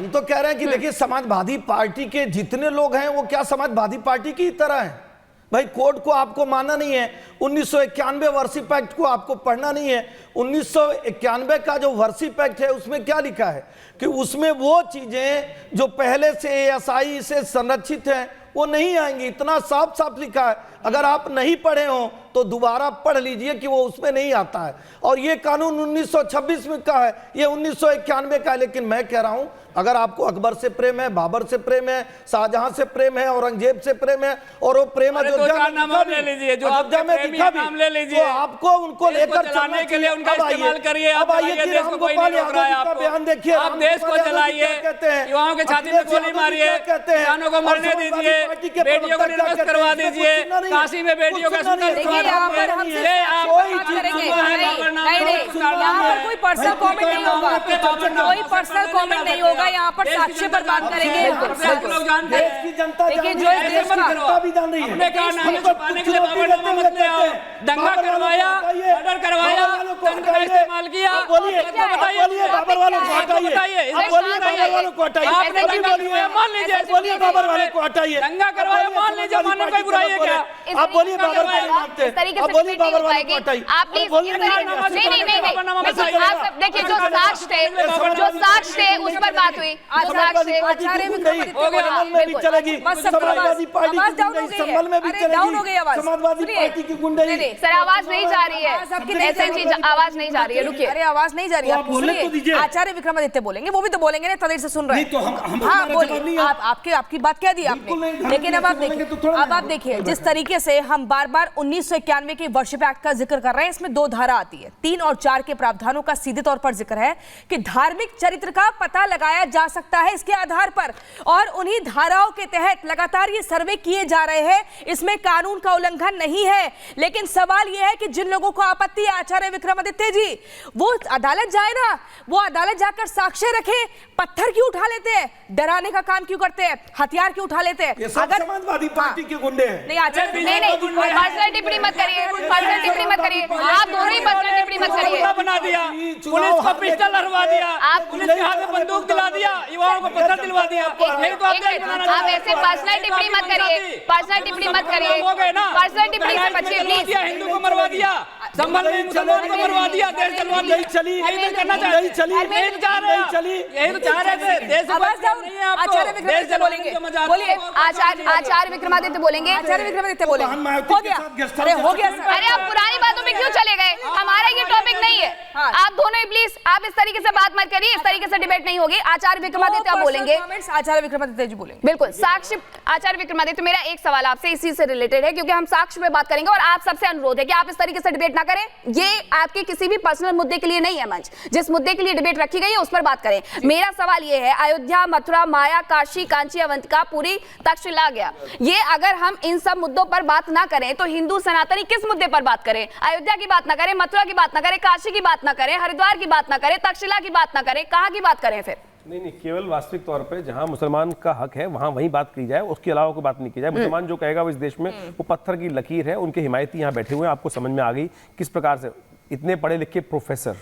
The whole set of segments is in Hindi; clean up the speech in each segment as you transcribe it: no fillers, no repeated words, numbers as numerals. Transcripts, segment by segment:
हम तो कह रहे हैं कि देखिए समाजवादी पार्टी के जितने लोग हैं वो क्या समाजवादी पार्टी की तरह हैं? भाई कोर्ट को आपको मानना नहीं है, 1991 वर्षिप एक्ट को आपको पढ़ना नहीं है। 1991 का जो वर्षिप एक्ट है उसमें क्या लिखा है कि उसमें वो चीजें जो पहले से एएसआई से संरक्षित हैं वो नहीं आएंगी, इतना साफ साफ लिखा है। अगर आप नहीं पढ़े हो तो दोबारा पढ़ लीजिए कि वो उसमें नहीं आता है। और ये कानून 1926 में का है, ये 1991 का है। लेकिन मैं कह रहा हूं अगर आपको अकबर से प्रेम है, बाबर से प्रेम है, शाहजहां से प्रेम है, औरंगजेब से प्रेम है, और वो प्रेम अयोध्या में दिखा भी, तो आपको उनको लेकर चलने के लिए उनका इस्तेमाल करिए। अब आइए कि रामगोपाल यादव का बयान देखिए, आप देश को चलाइए, युवाओं के छाती में गोली मारिए, किसानों को मरने दीजिए, बेटियों को निर्वस्त्र करवा दीजिए, काशी में बेटियों का यहाँ पर कोई पर्सनल कमेंट नहीं होगा, कोई पर्सनल कमेंट नहीं होगा, यहाँ पर साक्ष्य पर बात करेंगे। देखिए जो जनता भी जान रही है, दंगा करवाया, मर्डर करवाया, दंगा इस्तेमाल किया। बोलिए बाबर वालों को हटाइए, मान लीजिए, बोलिए बाबर वालों को हटाइए, दंगा करवाया मान लीजिए, मानने कोई बुराई है क्या? आप बोलिए बाबर वालों को हटाइए, आप बोलिए बाबर वालों को हटाइए, आप प्लीज देखिए जो साक्ष्य थे उस पर बात हुई, चलेगी समाजवादी पार्टी संभल में भी चलेगी, समाजवादी पार्टी की गुंडाई। सर आवाज नहीं जा रही है, ऐसे चीज आवाज नहीं जा रही है, रुकिए। अरे आवाज नहीं जा रही है, बोलने तो दीजिए। आचार्य विक्रमादित्य बोलेंगे, वो भी तो बोलेंगे ना, तदेर से सुन रहे हैं। तो हम हाँ बोलिए, आपकी बात कह दी आपने। लेकिन अब आप देखिए जिस तरीके से हम बार बार 1991 के वर्षिप एक्ट का जिक्र कर रहे हैं, इसमें 2 धारा आती है, 3 और 4 के प्रावधानों का सीधे तौर पर जिक्र है कि धार्मिक चरित्र का पता लगाया जा सकता है इसके आधार पर, और उन्हीं धाराओं के तहत लगातार ये सर्वे किए जा रहे हैं। इसमें कानून का उल्लंघन नहीं है, लेकिन सवाल यह है कि जिन लोगों को आपत्ति है आचार्य विक्रमादित्य जी, वो अदालत जाए ना, वो अदालत जाकर साक्ष्य रखे। पत्थर क्यों उठा लेते हैं, डराने का काम क्यों करते हैं, हथियार क्यों उठा लेते हैं? अगर समाजवादी पार्टी के गुंडे हैं। नहीं आचार्य नहीं पर्सनल टिप्पणी मत करिए, पर्सनल टिप्पणी मत करिए, आप दोनों ही पर्सनल टिप्पणी मत करिए। बना दिया, पुलिस को पिस्टल हरवा दिया, आप पुलिस के हाथ में बंदूक दिला दिया, युवाओं को पत्थर दिलवा दिया। आप ऐसे पर्सनल टिप्पणी मत करिए, पर्सनल टिप्पणी मत करिए, पर्सनल टिप्पणी से बचिए प्लीज। हिंदू को मरवा दिया, संभल में मुसलमान को मरवा दिया, देश जलवा दिया। नहीं चली, नहीं चली, यही तो चाह रहे थे। देश आचार्य विक्रमादित्य बोलेंगे, बोलिए आचार्य विक्रमादित्य बोलेंगे, आचार्य विक्रमादित्य बोलेंगे। हो गया, अरे हो गया सर। अरे आप पुरानी बातों में क्यों चले गए? हमारा ये टॉपिक नहीं है। आप दोनों ही प्लीज, आप इस तरीके से बात मत करिए, इस तरीके से डिबेट नहीं होगी। आचार्य विक्रमादित्य आप बोलेंगे, आचार्य विक्रमादित्य जी बोलेंगे। बिल्कुल। साक्ष्य आचार्य विक्रमादित्य, मेरा एक सवाल आपसे इसी से रिलेटेड है, क्योंकि हम साक्ष्य पे बात करेंगे और आप सबसे अनुरोध है कि आप इस तरीके से डिबेट ना करें। ये आपके किसी भी पर्सनल मुद्दे के लिए नहीं है मंच, जिस मुद्दे के लिए डिबेट रखी गई है उस पर बात करें। मेरा सवाल ये है, अयोध्या, मथुरा, माया, काशी, कांची, अवंतिका, पूरी, तक्षशिला गया, ये अगर हम इन सब मुद्दों पर बात ना करें तो हिंदू सनातनी किस मुद्दे पर बात करें? अयोध्या की बात ना करें, मथुरा की बात ना करें, काशी की बात ना करें, हरिद्वार की बात ना करें, तक्षशिला की बात ना करें, कहां की बात करें फिर? नहीं, केवल वास्तविक तौर पे जहां मुसलमान का हक है वहां वही बात की जाए, उसके अलावा कोई बात नहीं की जाए। मुसलमान जो कहेगा वो इस देश में वो पत्थर की लकीर है, उनके हिमायती यहाँ बैठे हुए हैं। आपको समझ में आ गई किस प्रकार से इतने पढ़े लिखे प्रोफेसर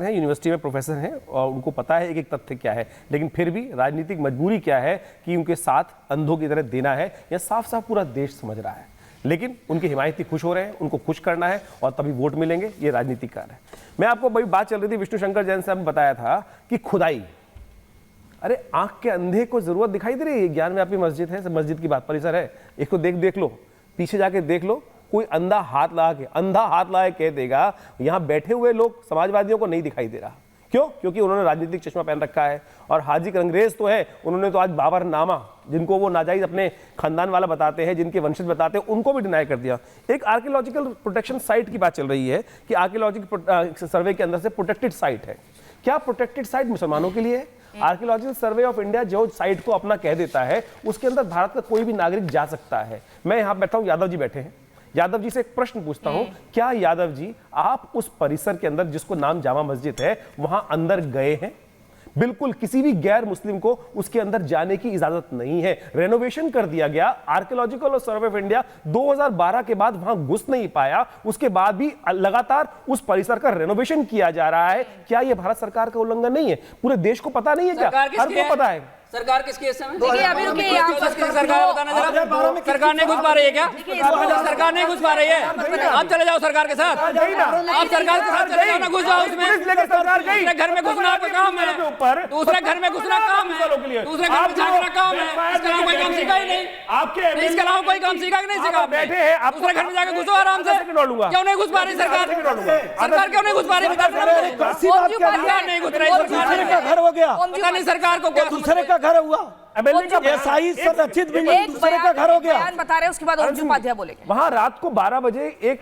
हैं, यूनिवर्सिटी में प्रोफेसर हैं, और उनको पता है एक तथ्य क्या है, लेकिन फिर भी राजनीतिक मजबूरी क्या है कि उनके साथ अंधों की तरह देना है। यह साफ साफ पूरा देश समझ रहा है, लेकिन उनके हिमायती खुश हो रहे हैं, उनको खुश करना है और तभी वोट मिलेंगे। ये राजनीतिक कार्य है। मैं आपको बड़ी बात चल रही थी, विष्णु शंकर जैन साहब ने बताया था कि खुदाई, अरे आंख के अंधे को जरूरत दिखाई दे रही है। ज्ञान में आपकी मस्जिद है, मस्जिद की बात परिसर है, इसको देख लो, पीछे जाके देख लो, कोई अंधा हाथ लगा के कह देगा यहां बैठे हुए लोग समाजवादियों को नहीं दिखाई दे रहा। क्यों? क्योंकि उन्होंने राजनीतिक चश्मा पहन रखा है। और हाजी अंग्रेज तो है, उन्होंने तो आज बाबरनामा, जिनको वो नाजायज अपने खानदान वाला बताते हैं, जिनके वंशज बताते हैं, उनको भी डिनाई कर दिया। एक आर्कियोलॉजिकल प्रोटेक्शन साइट की बात चल रही है कि आर्कियोलॉजिकल सर्वे के अंदर से प्रोटेक्टेड साइट है। क्या प्रोटेक्टेड साइट मुसलमानों के लिए है? आर्कियोलॉजिकल सर्वे ऑफ इंडिया जो साइट को अपना कह देता है, उसके अंदर भारत का कोई भी नागरिक जा सकता है। मैं यहां बैठा हूं, यादव जी बैठे हैं, यादव जी से एक प्रश्न पूछता हूं, क्या यादव जी आप उस परिसर के अंदर जिसको नाम जामा मस्जिद है वहां अंदर गए हैं? बिल्कुल किसी भी गैर मुस्लिम को उसके अंदर जाने की इजाजत नहीं है। रेनोवेशन कर दिया गया, आर्कियोलॉजिकल और सर्वे ऑफ इंडिया 2012 के बाद वहां घुस नहीं पाया, उसके बाद भी लगातार उस परिसर का रेनोवेशन किया जा रहा है। क्या यह भारत सरकार का उल्लंघन नहीं है? पूरे देश को पता नहीं है क्या? हर को पता है। सरकार किसकी है इस समय? देखिए अभी रुकिए यहाँ सरकार बताना जरा, सरकार नहीं घुस पा रही है क्या? सरकार नहीं घुस पा रही है? आप चले जाओ सरकार के साथ, आप सरकार के साथ चले जाओ ना, घुस जाओ उसमें। दूसरे घर में घुसना आपका काम है, दूसरे घर में घुसना काम है, दूसरे घर में झांकना काम है। इसके अलावा कोई काम सीखा ही नहीं आपके, इसके अलावा कोई काम सीखा कि नहीं सीखा? बैठे हैं आप दूसरे घर में जाकर घुसो आराम से। क्यों नहीं घुस पा रही सरकार? सरकार क्यों नहीं घुस पा रही? सरकार नहीं घुस रही, दूसरे का घर हो गया, पता नहीं सरकार को दूसरे का घर हुआ, एसआई संरक्षित दूसरे का घर हो गया। बयान बता रहे हैं, उसके बाद ओमजी उपाध्याय बोलेंगे। वहां रात को 12 बजे एक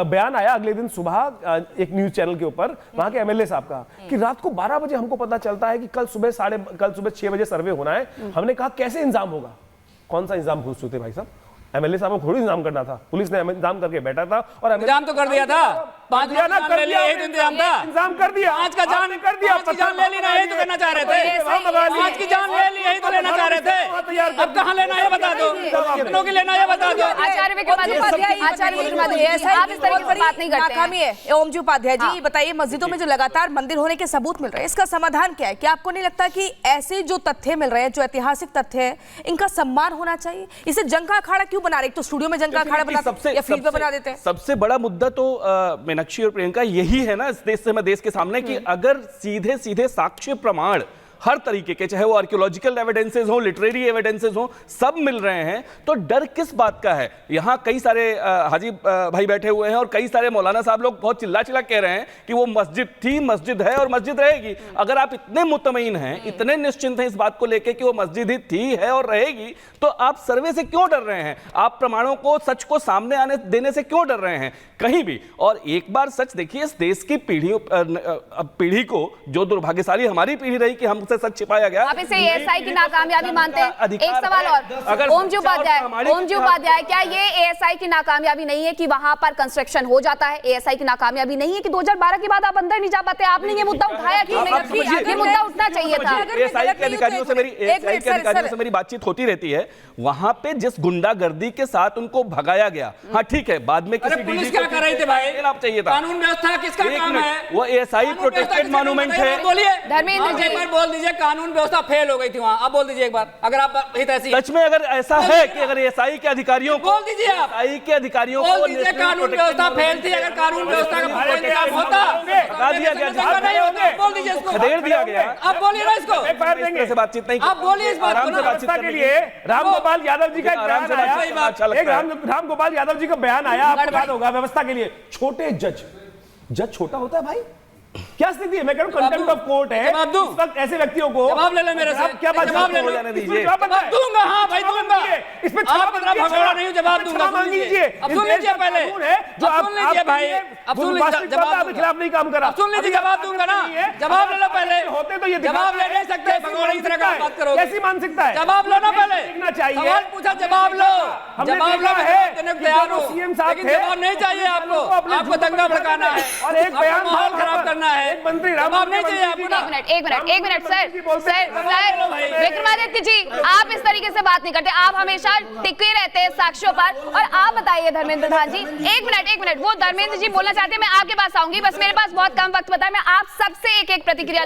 बयान आया, अगले दिन सुबह एक न्यूज चैनल के ऊपर वहां के एमएलए साहब का, कि रात को 12 बजे हमको पता चलता है कि कल सुबह 6 बजे सर्वे होना है। हमने कहा कैसे इंतजाम होगा? कौन सा इंतजाम घुस चुके भाई साहब? एमएलए साहब को थोड़ी इंतजाम करना था, पुलिस ने इंतजाम करके बैठा था और इंतजाम तो कर दिया था। 5 लाख ले लिया, यही तो इंतजाम था। इंतजाम कर दिया, 5 का जान कर दिया, 5 की जान ले लेना, यही तो लेना चाह रहे थे। 5 की जान ले ली, यही तो लेना चाह रहे थे। अब कहाँ लेना है बता दो, कितनों की लेना है बता दो। आचार्य विक्रमादित्य, आचार्य विक्रमादित्य, आप इस तरीके से बात नहीं करते हैं। ओमजी उपाध्याय जी बताइए, मस्जिदों में जो लगातार मंदिर होने के सबूत मिल रहे हैं, इसका समाधान क्या है? क्या आपको नहीं लगता कि ऐसे जो तथ्य मिल रहे हैं, जो ऐतिहासिक तथ्य हैं, इनका सम्मान होना चाहिए? इसे जंग का अखाड़ा क्यों बना रहे? तो स्टूडियो में जंग का अखाड़ा बनाते हैं या फील्ड पे बना देते हैं? सबसे बड़ा मुद्दा तो मीनाक्षी और प्रियंका यही है ना, इस देश से मैं देश के सामने, कि अगर सीधे सीधे साक्ष्य प्रमाण हर तरीके के, चाहे वो आर्कियोलॉजिकल एविडेंसेस हो, लिटरेरी एविडेंसेस हो, सब मिल रहे हैं, तो डर किस बात का है? यहां कई सारे हाजी भाई बैठे हुए हैं और कई सारे मौलाना साहब लोग बहुत चिल्ला चिल्ला कह रहे हैं कि वो मस्जिद थी, मस्जिद है और मस्जिद रहेगी। अगर आप इतने मुतमईन हैं, इतने निश्चिंत हैं इस बात को लेकर कि वो मस्जिद ही थी, है और रहेगी, तो आप सर्वे से क्यों डर रहे हैं? आप प्रमाणों को, सच को सामने आने देने से क्यों डर रहे हैं कहीं भी? और एक बार सच देखिए, इस देश की पीढ़ी को, जो दुर्भाग्यशाली हमारी पीढ़ी रही कि हमसे सच छिपाया गया। आप इसे एएसआई की नाकामयाबी मानते हैं? एक सवाल और, ओमजी उपाध्याय, क्या ये एएसआई की नाकामयाबी नहीं है कि वहां पर कंस्ट्रक्शन हो जाता है? एएसआई की नाकामयाबी नहीं है कि 2012 के बाद आप अंदर नहीं जा पाते? आपने ये मुद्दा उठाया क्यों नहीं? ये मुद्दा उठना चाहिए था। एएसआई के अधिकारियों से मेरी बातचीत होती रहती है, वहां पे जिस गुंडागर्दी के साथ उनको भगाया गया, हाँ ठीक है, बाद में किसी पुलिस क्या कर रही थी भाई? चाहिए था। कानून व्यवस्था किसका काम है? वो एएसआई प्रोटेक्टेड मॉन्यूमेंट है। बोलिए धर्मेंद्र जी, एक बार बोल दीजिए, कानून व्यवस्था फेल हो गई थी वहां। आप बोल दीजिए एक बार, अगर आप हित ऐसी सच में अगर ऐसा है कि अगर एएसआई के अधिकारियों को, बोल दीजिए, आप एएसआई के अधिकारियों को बोल दीजिए कानून व्यवस्था फेल थी। अगर कानून व्यवस्था का कोई इंतजाम होता, भगा दिया गया, नहीं होता, बोल दीजिए इसको, खदेड़ दिया गया। आप बोलिए ना इसको, इस तरह से बातचीत नहीं, आप बोलिए इस बात को। व्यवस्था के लिए रामगोपाल यादव जी का आराम से रामगोपाल यादव जी का बयान आया, आपको याद होगा, व्यवस्था के लिए छोटे जज छोटा होता है भाई? क्या स्थिति है? मैं कह रहा हूं कंटेम्प्ट ऑफ कोर्ट है। इस वक्त ऐसे व्यक्तियों को जवाब ले ले मेरे से, क्या बात जवाब ले लेने दीजिए। दूंगा, हाँ भाई दूंगा। इसमें भगोड़ा नहीं, जवाब दूंगा। मांग लीजिए, अब सुन लीजिए पहले, जो आप सुन लीजिए भाई, अब सुन लीजिए, जवाब के खिलाफ नहीं काम करा, सुन लीजिए, जवाब दूंगा ना। जवाब ले लो पहले, होते तो ये जवाब ले नहीं सकते, भगोड़ा की तरह का बात करो। कैसी मानसिकता है? जवाब लो ना पहले, देखना चाहिए। सवाल पूछा, जवाब लो, जवाब लो है, तैयार हो, लेकिन जवाब नहीं चाहिए आपको। आपको दंगा भड़काना है और एक बयान माहौल खराब करना है, मंत्री जवाब नहीं चाहिए आपको। एक मिनट सर, विक्रमादित्य जी, आप इस तरीके से बात नहीं करते, आप हमेशा टिके रहते हैं साक्ष्यों पर। और आप बताइए धर्मेंद्र प्रधान जी, एक मिनट, वो धर्मेंद्र जी बोलना चाहते हैं, मैं आपके पास आऊंगी, बस मेरे पास बहुत कम वक्त बता है। मैं आप सबसे एक प्रतिक्रिया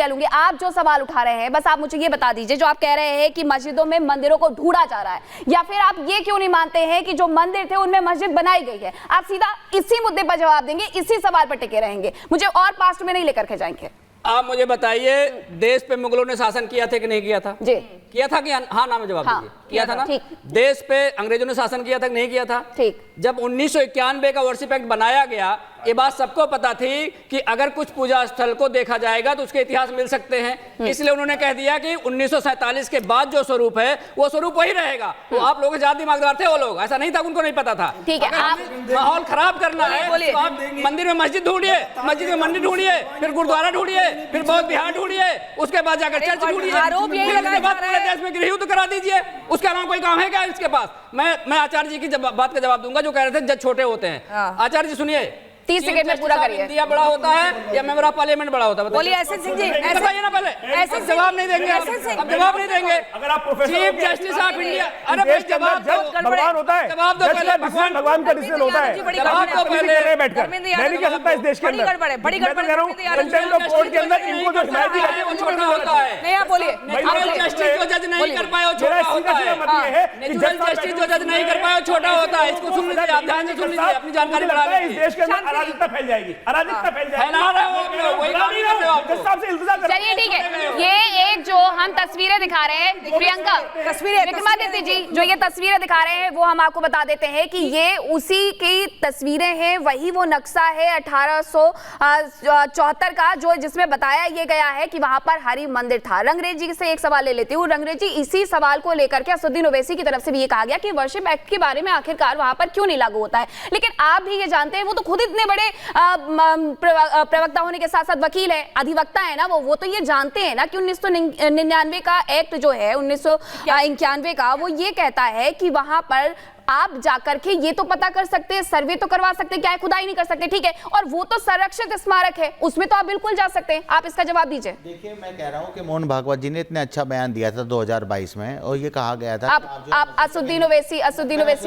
लूंगी। आप जो सवाल उठा रहे हैं, बस आप मुझे ये बता दीजिए, जो आप कह रहे हैं कि मस्जिदों में मंदिरों को ढूंढा जा रहा है, या फिर आप ये क्यों नहीं मानते हैं कि जो मंदिर थे उनमें मस्जिद बनाई गई है? आप सीधा इसी मुद्दे पर जवाब देंगे, इसी सवाल पर टिके रहेंगे, मुझे और पास्ट में नहीं लेकर के जाएंगे। आप मुझे बताइए, देश पे मुगलों ने शासन किया था कि नहीं किया था? जी किया था कि हाँ ना में जवाब दीजिए। किया था ना? ठीक। देश पे अंग्रेजों ने शासन किया था कि नहीं किया था? ठीक। जब 1991 का वर्शिप एक्ट बनाया गया, ये बात सबको पता थी कि अगर कुछ पूजा स्थल को देखा जाएगा तो उसके इतिहास मिल सकते हैं, इसलिए उन्होंने कह दिया कि 1947 के बाद जो स्वरूप है वो स्वरूप वही रहेगा। तो आप लोग ज्यादा दिमागदार थे वो लोग, ऐसा नहीं था, उनको नहीं पता था। ठीक है, आप माहौल खराब करना है तो आप मंदिर में मस्जिद ढूंढिए, मस्जिद में मंदिर ढूंढिए, फिर गुरुद्वारा ढूंढिए, फिर बौद्ध विहार ढूंढिए, उसके बाद जाकर चर्च ढूंढिए, उसके बाद पूरे देश में गृहयुद्ध करा दीजिए। उसके अलावा कोई काम है क्या इसके पास? मैं आचार्य जी की बात का जवाब दूंगा, जो कह रहे थे जज छोटे होते हैं। आचार्य जी सुनिए, 30 सेकंड में पूरा करिए। इंडिया बड़ा होता है या मेंबर ऑफ पार्लियामेंट बड़ा होता है? बोलिए एसएन सिंह जी, बताइए ना पहले। एसएन जवाब नहीं देंगे, अब जवाब नहीं देंगे। अगर आप professor chief justice of India, अरे भाई जवाब दो, भगवान होता है, जवाब दो पहले। भगवान का डिसीजन होता है, जवाब दो पहले। बैठकर मैं नहीं कह सकता इस देश के अंदर, बड़ी गड़बड़ कह रहा हूं कंटेम्प्ट ऑफ कोर्ट के अंदर इनको जो हिमायत दी जाती है वो छोटा होता है। नहीं, आप बोलिए। नेचुरल जस्टिस जो जज नहीं कर पाए वो छोटा होता है। नेचुरल जस्टिस जो जज नहीं कर पाए वो छोटा होता है। इसको सुन लीजिए, आप ध्यान से सुन लीजिए, अपनी जानकारी बढ़ा इस लीजिए। देश के अंदर अराजकता फैल जाएगी, अराजकता फैल जाएगी। फैला रहे हो आप लोग, वही काम नहीं कर रहे हो आप लोग। साहब से इल्तिजा कर। चलिए ठीक है, ये एक जो हम तस्वीरें दिखा रहे हैं प्रियंका, तस्वीरें विक्रमादित्य जी जो ये तस्वीरें दिखा रहे हैं वो हम आपको बता देते हैं कि ये उसी की तस्वीरें हैं, वही वो नक्शा है 1874 का जो जिसमें बताया ये गया है कि वहां पर हरि मंदिर था। रंगरेज जी से एक सवाल ले लेती हूँ। रंगरेज जी, इसी सवाल को लेकर के असदुद्दीन ओवैसी की तरफ से भी ये कहा गया कि वर्शिप एक्ट के बारे में आखिरकार वहां पर क्यों नहीं लागू होता है, लेकिन आप भी ये जानते हैं, वो तो खुद इतने बड़े प्रवक्ता होने के साथ साथ वकील है, अधिवक्ता है ना, वो तो ये जानते हैं ना कि 1999 का एक्ट जो है 1991 का, वो ये कहता है कि वहां पर आप जाकर के ये तो पता कर सकते हैं, सर्वे तो करवा सकते हैं, क्या है खुदाई नहीं कर सकते, ठीक है, और वो तो संरक्षित स्मारक है, उसमें तो आप बिल्कुल जा सकते हैं। आप इसका जवाब दीजिए। देखिए, मैं कह रहा हूँ कि मोहन भागवत जी ने इतने अच्छा बयान दिया था 2022 में, और ये कहा गया था आप असदुद्दीन ओवैसी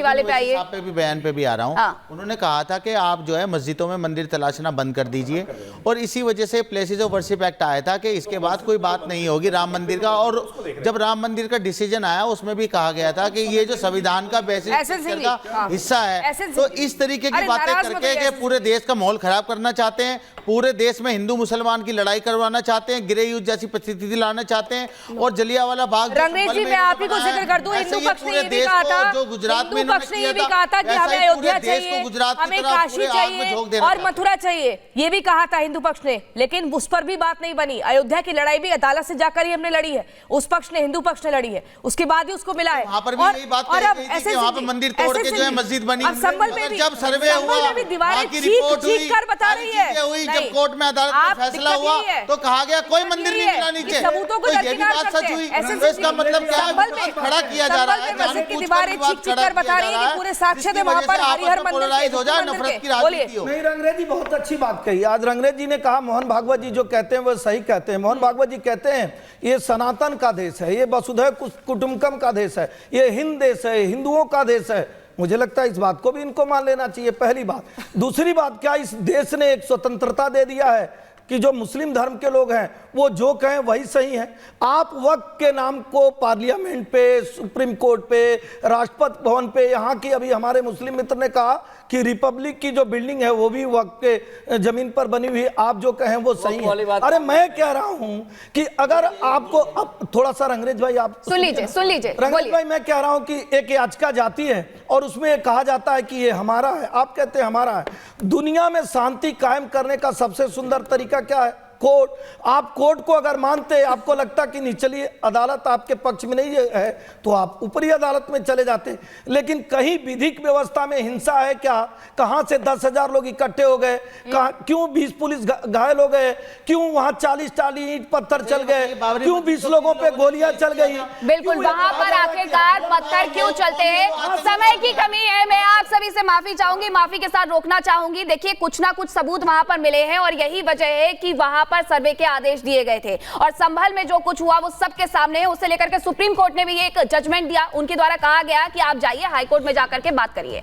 वाले पे आइए। आप पे भी बयान पे भी आ रहा हूँ। उन्होंने कहा था कि आप जो है मस्जिदों में मंदिर तलाशना बंद कर दीजिए, और इसी वजह से प्लेसेस ऑफ वर्शिप एक्ट आया था कि इसके बाद कोई बात नहीं होगी राम मंदिर का। और जब राम मंदिर का डिसीजन आया उसमें भी कहा गया था कि ये जो संविधान का बेसिस का हिस्सा है, तो इस तरीके की बातें करके कि पूरे देश का माहौल खराब करना चाहते हैं, पूरे देश में हिंदू मुसलमान की लड़ाई करवाना चाहते हैं, गृह युद्ध जैसी परिस्थिति लाना चाहते हैं, और जलियांवाला बाग। रंगरेज जी, मैं आप ही को जिक्र कर दूं, हिंदू पक्ष ने ये भी कहा था, जो गुजरात में हिंदू पक्ष ने ये भी कहा था कि हमें अयोध्या चाहिए, हमें काशी चाहिए और मथुरा चाहिए, ये भी कहा था हिंदू पक्ष ने, लेकिन उस पर भी बात नहीं बनी। अयोध्या की लड़ाई भी अदालत से जाकर ही हमने लड़ी है, उस पक्ष ने, हिंदू पक्ष ने लड़ी है, उसके बाद ही उसको मिला है। वहां पर भी यही बात कही गई थी कि वहां पर मंदिर तोड़ के जो है मस्जिद बनी। संभल में भी जब सर्वे हुआ, दीवारें की रिपोर्ट चीख कर बता रही है, हुई, जब कोर्ट में अदालत में फैसला हुआ तो कहा गया कोई मंदिर नहीं मिला नीचे, सबूतों को तो ये भी बात सच हुई। तो इसका मतलब क्या है, खड़ा किया जा रहा है, मस्जिद की दीवारें चीख कर बता रही है कि पूरे साक्ष्य थे वहां पर हरिहर मंदिर हो जाए, नफरत की राजनीति हो। नहीं, रंगरेज जी बहुत अच्छी बात कही। आज रंगरेज जी ने कहा, मोहन भागवत जी जो कहते हैं वो सही कहते हैं। मोहन भागवत जी कहते हैं ये सनातन का देश है, ये वसुधैव कुटुंबकम का देश है, ये हिंद देश है, हिंदुओं का देश है। मुझे लगता है इस बात को भी इनको मान लेना चाहिए, पहली बात। दूसरी बात, क्या इस देश ने एक स्वतंत्रता दे दिया है कि जो मुस्लिम धर्म के लोग हैं वो जो कहें वही सही है? आप वक्त के नाम को पार्लियामेंट पे, सुप्रीम कोर्ट पे, राष्ट्रपति भवन पे, यहाँ की अभी हमारे मुस्लिम मित्र ने कहा कि रिपब्लिक की जो बिल्डिंग है वो भी वक्त के जमीन पर बनी हुई है, आप जो कहें वो सही है। अरे मैं कह रहा हूं कि अगर आपको, अब थोड़ा सा रंगरेज भाई आप सुन लीजिए रंगरेज भाई, मैं कह रहा हूं कि एक याचिका जाती है और उसमें कहा जाता है कि ये हमारा है, आप कहते हैं हमारा है। दुनिया में शांति कायम करने का सबसे सुंदर तरीका क्या है? कोर्ट। आप कोर्ट को अगर मानते, आपको लगता कि निचली अदालत आपके पक्ष में नहीं है, तो आप ऊपरी अदालत में चले जाते। लेकिन कहीं विधिक व्यवस्था में हिंसा है क्या? कहां से 10,000 लोग इकट्ठे हो गए? क्यों 20 पुलिस घायल हो गए? क्यों वहां 40 ईंट पत्थर चल गए? क्यों 20 लोगों पे गोलियां चल गई? बिल्कुल, वहां पर आखिरकार पत्थर क्यों चलते हैं? समय की कमी है, मैं आप सभी से माफी चाहूंगी, माफी के साथ रोकना चाहूंगी। देखिए, कुछ ना कुछ सबूत वहां पर मिले हैं और यही वजह है कि वहां पर सर्वे के आदेश दिए गए थे, और संभल में जो कुछ हुआ वो सबके सामने है। उसे लेकर के सुप्रीम कोर्ट ने भी एक जजमेंट दिया, उनके द्वारा कहा गया कि आप जाइए हाई कोर्ट में जाकर के बात करिए।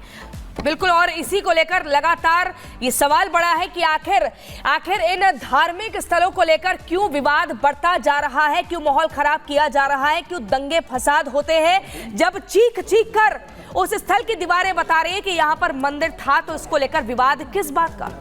बिल्कुल, और इसी को लेकर लगातार ये सवाल बढ़ा है कि आखिर इन धार्मिक स्थलों को लेकर क्यों विवाद बढ़ता जा रहा है, क्यों माहौल खराब किया जा रहा है, क्यों दंगे फसाद होते हैं, जब चीख कर उस स्थल की दीवारें बता रही है कि यहां पर मंदिर था, तो इसको लेकर विवाद किस बात का?